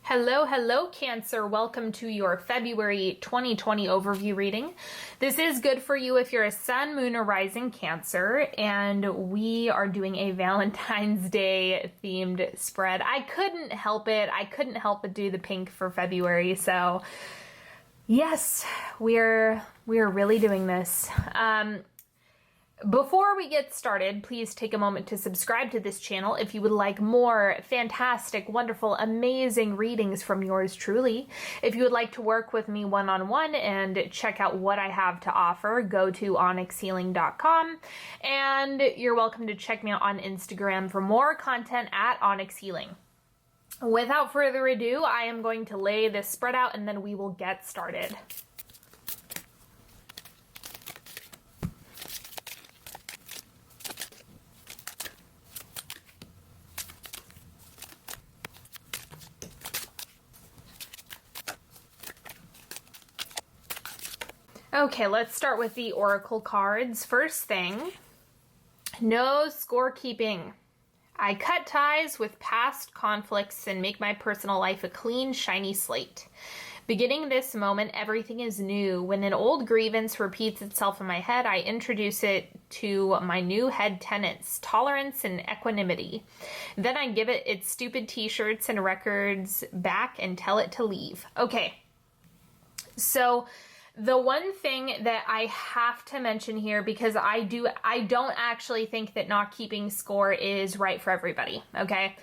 Hello, hello, Cancer. Welcome to your February 2020 overview reading. This is good for you if you're a sun, moon, or rising Cancer, and we are doing a Valentine's Day themed spread. I couldn't help it. I couldn't help but do the pink for February, so yes, we're really doing this. Before we get started, please take a moment to subscribe to this channel if you would like more fantastic, wonderful, amazing readings from yours truly. If you would like to work with me one-on-one and check out what I have to offer, go to onyxhealing.com, and you're welcome to check me out on Instagram for more content at onyxhealing. Without further ado, I am going to lay this spread out and then we will get started. Okay, let's start with the oracle cards. First thing, no scorekeeping. I cut ties with past conflicts and make my personal life a clean, shiny slate. Beginning this moment, everything is new. When an old grievance repeats itself in my head, I introduce it to my new head tenets, tolerance and equanimity. Then I give it its stupid t-shirts and records back and tell it to leave. Okay, so the one thing that I have to mention here, because I don't actually think that not keeping score is right for everybody, okay?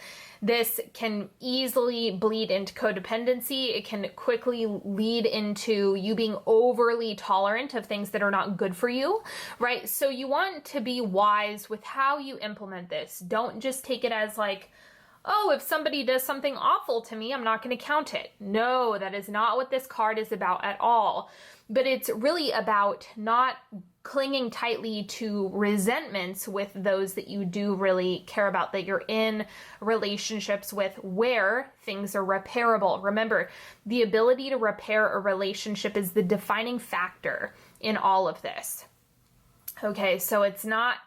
This can easily bleed into codependency. It can quickly lead into you being overly tolerant of things that are not good for you, right? So you want to be wise with how you implement this. Don't just take it as like, oh, if somebody does something awful to me, I'm not going to count it. No, that is not what this card is about at all. But it's really about not clinging tightly to resentments with those that you do really care about, that you're in relationships with where things are repairable. Remember, the ability to repair a relationship is the defining factor in all of this. Okay, so it's not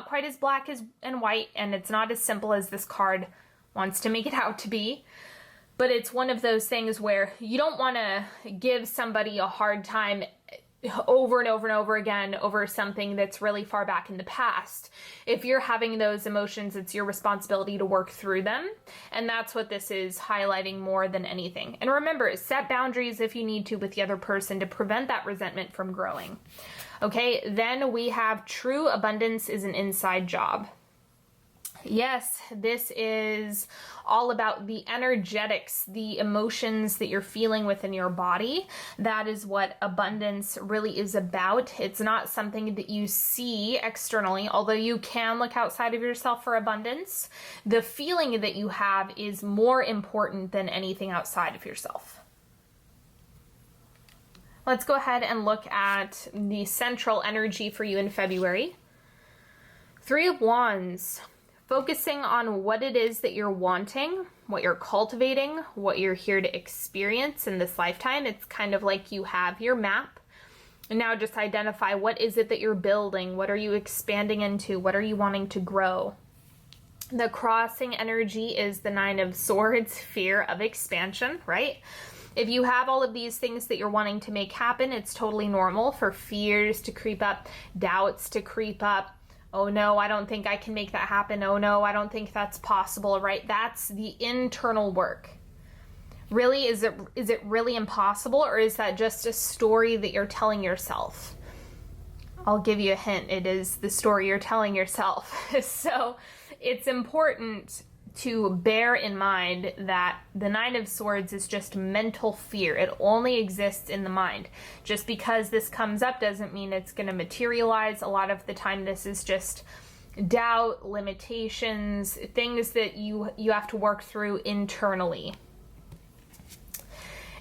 quite as black and white, and it's not as simple as this card wants to make it out to be. But it's one of those things where you don't want to give somebody a hard time over and over and over again over something that's really far back in the past. If you're having those emotions, it's your responsibility to work through them. And that's what this is highlighting more than anything. And remember, set boundaries if you need to with the other person to prevent that resentment from growing. Okay, then we have true abundance is an inside job. Yes, this is all about the energetics, the emotions that you're feeling within your body. That is what abundance really is about. It's not something that you see externally, although you can look outside of yourself for abundance. The feeling that you have is more important than anything outside of yourself. Let's go ahead and look at the central energy for you in February. Three of Wands. Focusing on what it is that you're wanting, what you're cultivating, what you're here to experience in this lifetime. It's kind of like you have your map. And now just identify what is it that you're building? What are you expanding into? What are you wanting to grow? The crossing energy is the Nine of Swords, fear of expansion, right? If you have all of these things that you're wanting to make happen, it's totally normal for fears to creep up, doubts to creep up. Oh no, I don't think I can make that happen. Oh no, I don't think that's possible, right? That's the internal work. Really, is it really impossible, or is that just a story that you're telling yourself? I'll give you a hint. It is the story you're telling yourself. So it's important to bear in mind that the Nine of Swords is just mental fear. It only exists in the mind. Just because this comes up doesn't mean it's going to materialize. A lot of the time this is just doubt, limitations, things that you have to work through internally.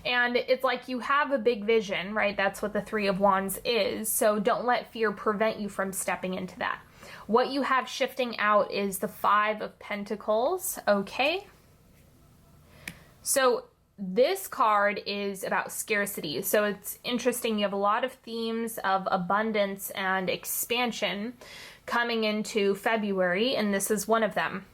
And it's like you have a big vision, right? That's what the Three of Wands is. So don't let fear prevent you from stepping into that. What you have shifting out is the Five of Pentacles, okay? So this card is about scarcity. So it's interesting. You have a lot of themes of abundance and expansion coming into February, and this is one of them.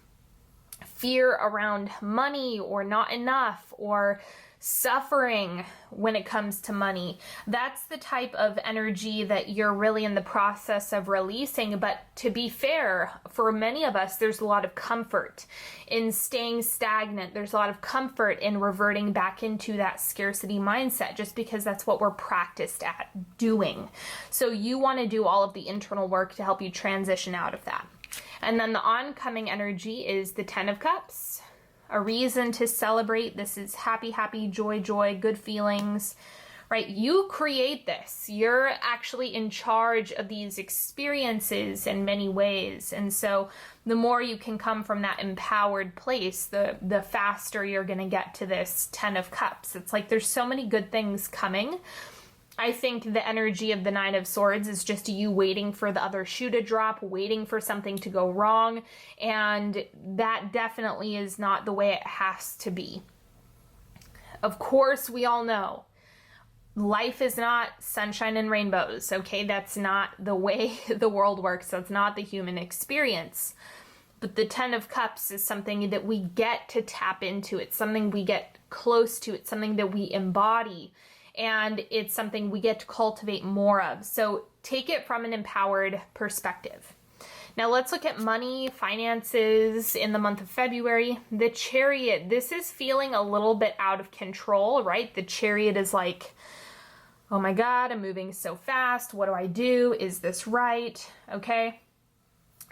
fear around money or not enough or suffering when it comes to money. That's the type of energy that you're really in the process of releasing. But to be fair, for many of us, there's a lot of comfort in staying stagnant. There's a lot of comfort in reverting back into that scarcity mindset, just because that's what we're practiced at doing. So you want to do all of the internal work to help you transition out of that. And then the oncoming energy is the Ten of Cups. A reason to celebrate. This is happy, happy, joy, joy, good feelings, right? You create this. You're actually in charge of these experiences in many ways. And so the more you can come from that empowered place, the faster you're going to get to this Ten of Cups. It's like there's so many good things coming. I think the energy of the Nine of Swords is just you waiting for the other shoe to drop, waiting for something to go wrong, and that definitely is not the way it has to be. Of course, we all know life is not sunshine and rainbows, okay? That's not the way the world works. That's not the human experience. But the Ten of Cups is something that we get to tap into. It's something we get close to. It's something that we embody. And it's something we get to cultivate more of. So take it from an empowered perspective. Now let's look at money, finances in the month of February. The Chariot, this is feeling a little bit out of control, right? The Chariot is like, oh my God, I'm moving so fast. What do I do? Is this right? Okay.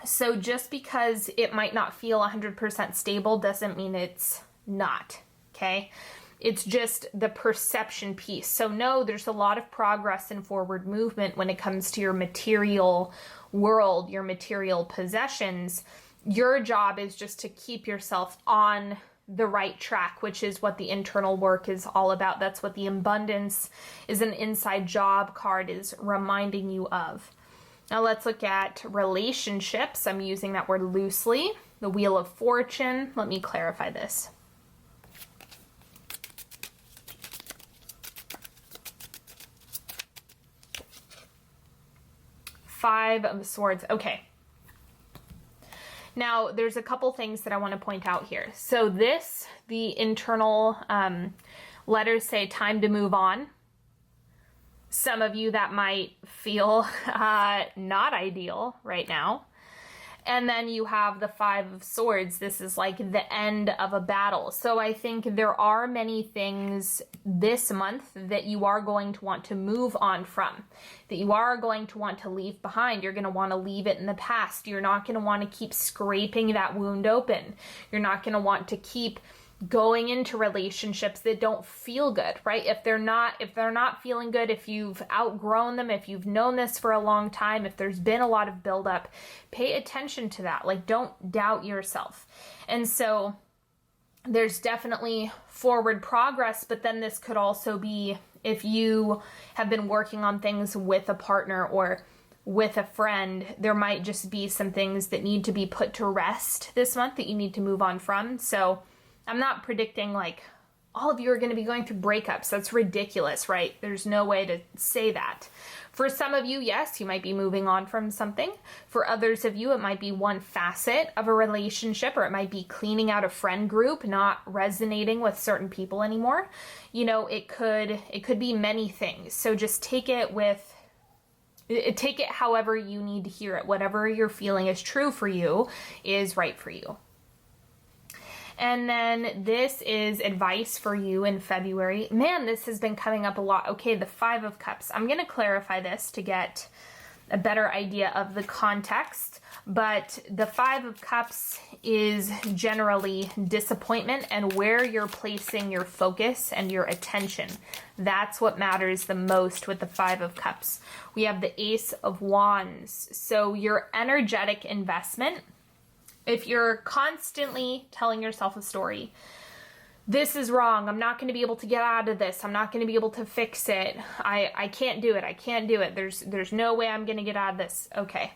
So just because it might not feel 100% stable doesn't mean it's not, okay? It's just the perception piece. So no, there's a lot of progress and forward movement when it comes to your material world, your material possessions. Your job is just to keep yourself on the right track, which is what the internal work is all about. That's what the abundance is an inside job card is reminding you of. Now let's look at relationships. I'm using that word loosely. The Wheel of Fortune. Let me clarify this. Five of Swords. Okay. Now, there's a couple things that I want to point out here. So this, the internal letters say time to move on. Some of you that might feel not ideal right now. And then you have the Five of Swords. This is like the end of a battle. So I think there are many things this month that you are going to want to move on from, that you are going to want to leave behind. You're going to want to leave it in the past. You're not going to want to keep scraping that wound open. You're not going to want to keep going into relationships that don't feel good, right? If they're not feeling good, if you've outgrown them, if you've known this for a long time, if there's been a lot of buildup, pay attention to that. Like, don't doubt yourself. And so there's definitely forward progress, but then this could also be if you have been working on things with a partner or with a friend, there might just be some things that need to be put to rest this month that you need to move on from. So I'm not predicting like all of you are going to be going through breakups. That's ridiculous, right? There's no way to say that. For some of you, yes, you might be moving on from something. For others of you, it might be one facet of a relationship, or it might be cleaning out a friend group, not resonating with certain people anymore. You know, it could be many things. So just take it however you need to hear it. Whatever you're feeling is true for you is right for you. And then this is advice for you in February. Man, this has been coming up a lot. Okay, the Five of Cups. I'm going to clarify this to get a better idea of the context. But the Five of Cups is generally disappointment and where you're placing your focus and your attention. That's what matters the most with the Five of Cups. We have the Ace of Wands. So your energetic investment, if you're constantly telling yourself a story, this is wrong, I'm not going to be able to get out of this, I'm not going to be able to fix it, I can't do it, I can't do it, there's no way I'm going to get out of this. Okay.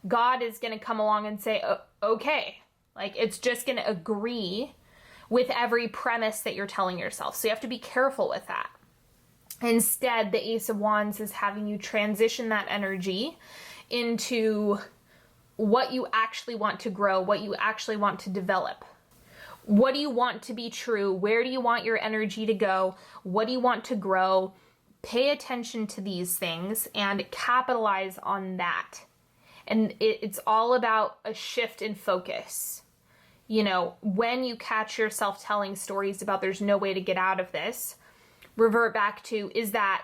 God is going to come along and say, okay. Like, it's just going to agree with every premise that you're telling yourself. So you have to be careful with that. Instead, the Ace of Wands is having you transition that energy into what you actually want to grow, what you actually want to develop, What do you want to be true? Where do you want your energy to go? What do you want to grow? Pay attention to these things and capitalize on that. And it's all about a shift in focus. You know, when you catch yourself telling stories about there's no way to get out of this, revert back to, is that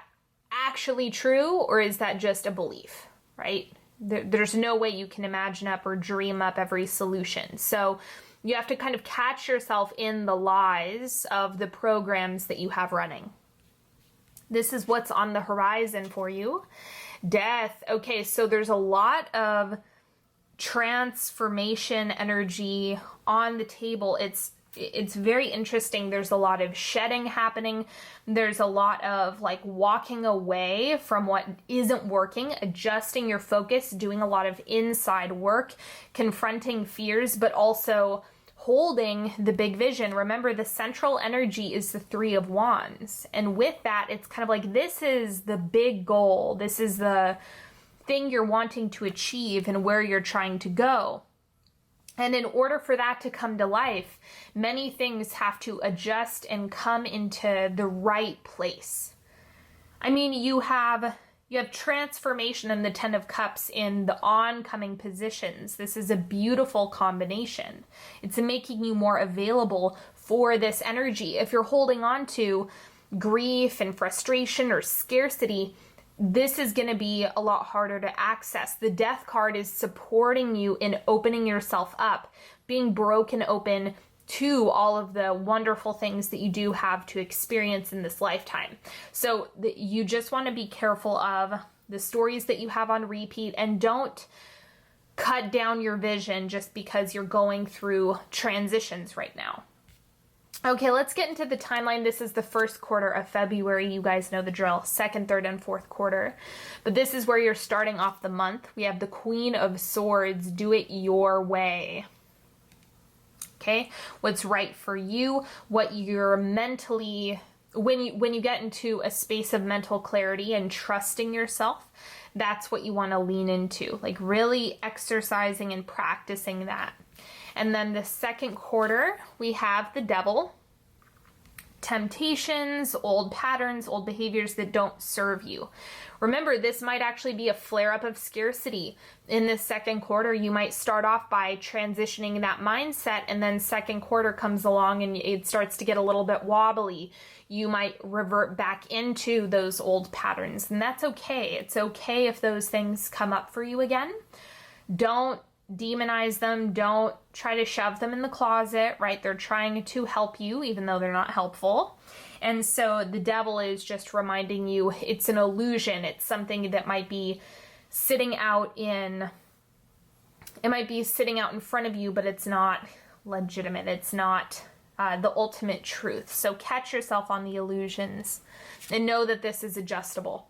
actually true, or is that just a belief, right? There's no way you can imagine up or dream up every solution. So you have to kind of catch yourself in the lies of the programs that you have running. This is what's on the horizon for you. Death. Okay, so there's a lot of transformation energy on the table. It's very interesting. There's a lot of shedding happening. There's a lot of like walking away from what isn't working, adjusting your focus, doing a lot of inside work, confronting fears, but also holding the big vision. Remember, the central energy is the Three of Wands. And with that, it's kind of like, this is the big goal. This is the thing you're wanting to achieve and where you're trying to go. And in order for that to come to life, many things have to adjust and come into the right place. I mean, you have transformation in the Ten of Cups in the oncoming positions. This is a beautiful combination. It's making you more available for this energy. If you're holding on to grief and frustration or scarcity, this is going to be a lot harder to access. The Death card is supporting you in opening yourself up, being broken open to all of the wonderful things that you do have to experience in this lifetime. So you just want to be careful of the stories that you have on repeat, and don't cut down your vision just because you're going through transitions right now. Okay, let's get into the timeline. This is the first quarter of February. You guys know the drill. Second, third, and fourth quarter. But this is where you're starting off the month. We have the Queen of Swords. Do it your way. Okay? What's right for you, what you're mentally... When you get into a space of mental clarity and trusting yourself, that's what you want to lean into. Like really exercising and practicing that. And then the second quarter, we have the Devil. Temptations, old patterns, old behaviors that don't serve you. Remember, this might actually be a flare-up of scarcity. In this second quarter, you might start off by transitioning that mindset, and then second quarter comes along and it starts to get a little bit wobbly. You might revert back into those old patterns, and that's okay. It's okay if those things come up for you again. Don't demonize them. Don't try to shove them in the closet, right? They're trying to help you, even though they're not helpful. And so the Devil is just reminding you it's an illusion. It's something that might be sitting out in front of you, but it's not legitimate. It's not the ultimate truth. So catch yourself on the illusions and know that this is adjustable.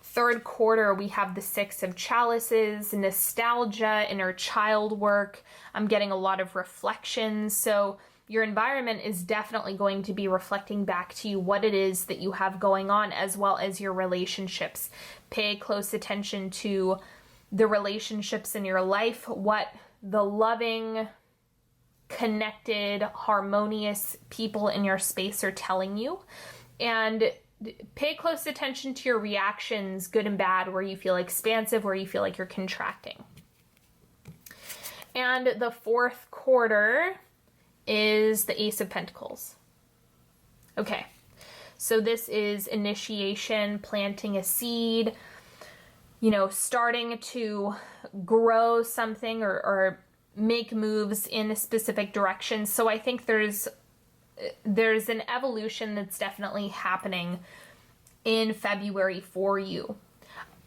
Third quarter, we have the Six of Chalices, nostalgia, inner child work. I'm getting a lot of reflections. So your environment is definitely going to be reflecting back to you what it is that you have going on, as well as your relationships. Pay close attention to the relationships in your life, what the loving, connected, harmonious people in your space are telling you. And pay close attention to your reactions, good and bad, where you feel expansive, where you feel like you're contracting. And the fourth quarter is the Ace of Pentacles. Okay, so this is initiation, planting a seed, starting to grow something or make moves in a specific direction. So I think there's an evolution that's definitely happening in February for you.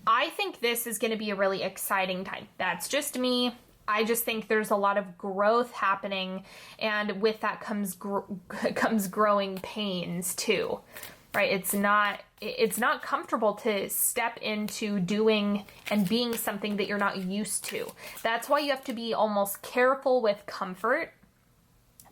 I think this is going to be a really exciting time. That's just me. I just think there's a lot of growth happening, and with that comes growing pains too, right? It's not comfortable to step into doing and being something that you're not used to. That's why you have to be almost careful with comfort,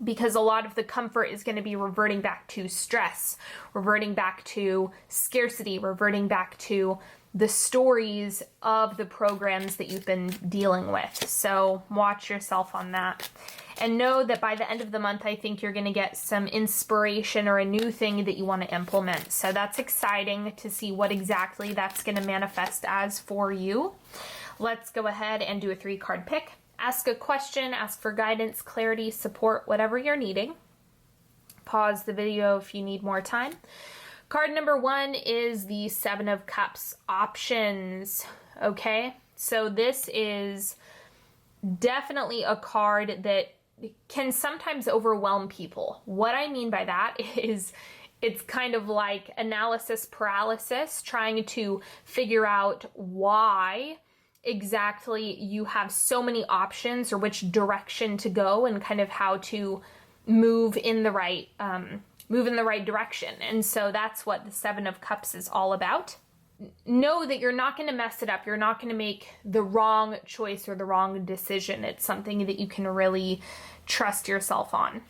because a lot of the comfort is going to be reverting back to stress, reverting back to scarcity, reverting back to the stories of the programs that you've been dealing with. So watch yourself on that. And know that by the end of the month, I think you're going to get some inspiration or a new thing that you want to implement. So that's exciting to see what exactly that's going to manifest as for you. Let's go ahead and do a 3-card pick. Ask a question, ask for guidance, clarity, support, whatever you're needing. Pause the video if you need more time. Card number 1 is the 7 of Cups. Options. Okay, so this is definitely a card that can sometimes overwhelm people. What I mean by that is it's kind of like analysis paralysis, trying to figure out why exactly you have so many options or which direction to go and kind of how to move in the right direction. And so that's what the 7 of Cups is all about. Know that you're not going to mess it up. You're not going to make the wrong choice or the wrong decision. It's something that you can really trust yourself on.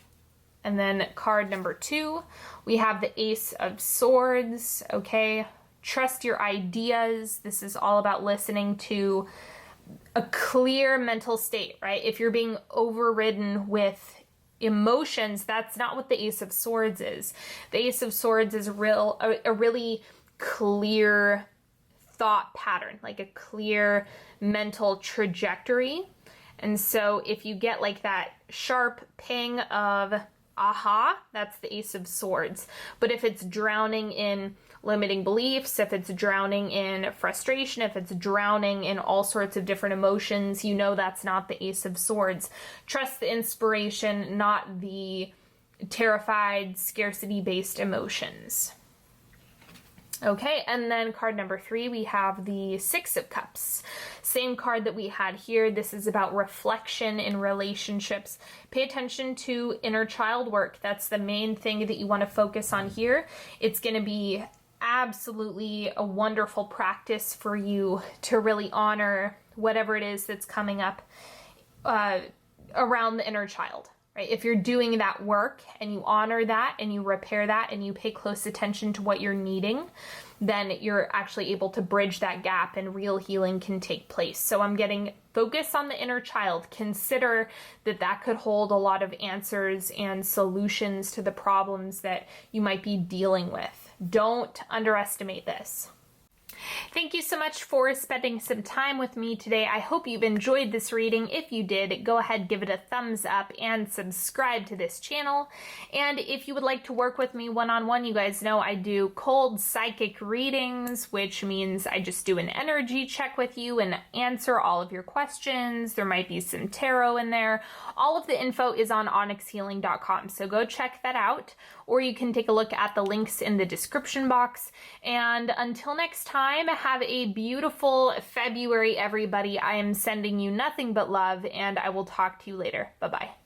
And then card number 2, we have the Ace of Swords. Okay, trust your ideas. This is all about listening to a clear mental state, right? If you're being overridden with emotions, that's not what the Ace of Swords is. The Ace of Swords is a really clear thought pattern, like a clear mental trajectory. And so if you get like that sharp ping of aha, that's the Ace of Swords. But if it's drowning in limiting beliefs, if it's drowning in frustration, if it's drowning in all sorts of different emotions, you know that's not the Ace of Swords. Trust the inspiration, not the terrified, scarcity-based emotions. Okay, and then card number 3, we have the 6 of Cups. Same card that we had here. This is about reflection in relationships. Pay attention to inner child work. That's the main thing that you want to focus on here. It's going to be absolutely a wonderful practice for you to really honor whatever it is that's coming up around the inner child. Right? If you're doing that work and you honor that and you repair that and you pay close attention to what you're needing, then you're actually able to bridge that gap and real healing can take place. So I'm getting focus on the inner child. Consider that that could hold a lot of answers and solutions to the problems that you might be dealing with. Don't underestimate this. Thank you so much for spending some time with me today. I hope you've enjoyed this reading. If you did, go ahead, give it a thumbs up and subscribe to this channel. And if you would like to work with me one-on-one, you guys know I do cold psychic readings, which means I just do an energy check with you and answer all of your questions. There might be some tarot in there. All of the info is on onyxhealing.com, so go check that out. Or you can take a look at the links in the description box. And until next time, have a beautiful February, everybody. I am sending you nothing but love, and I will talk to you later. Bye-bye.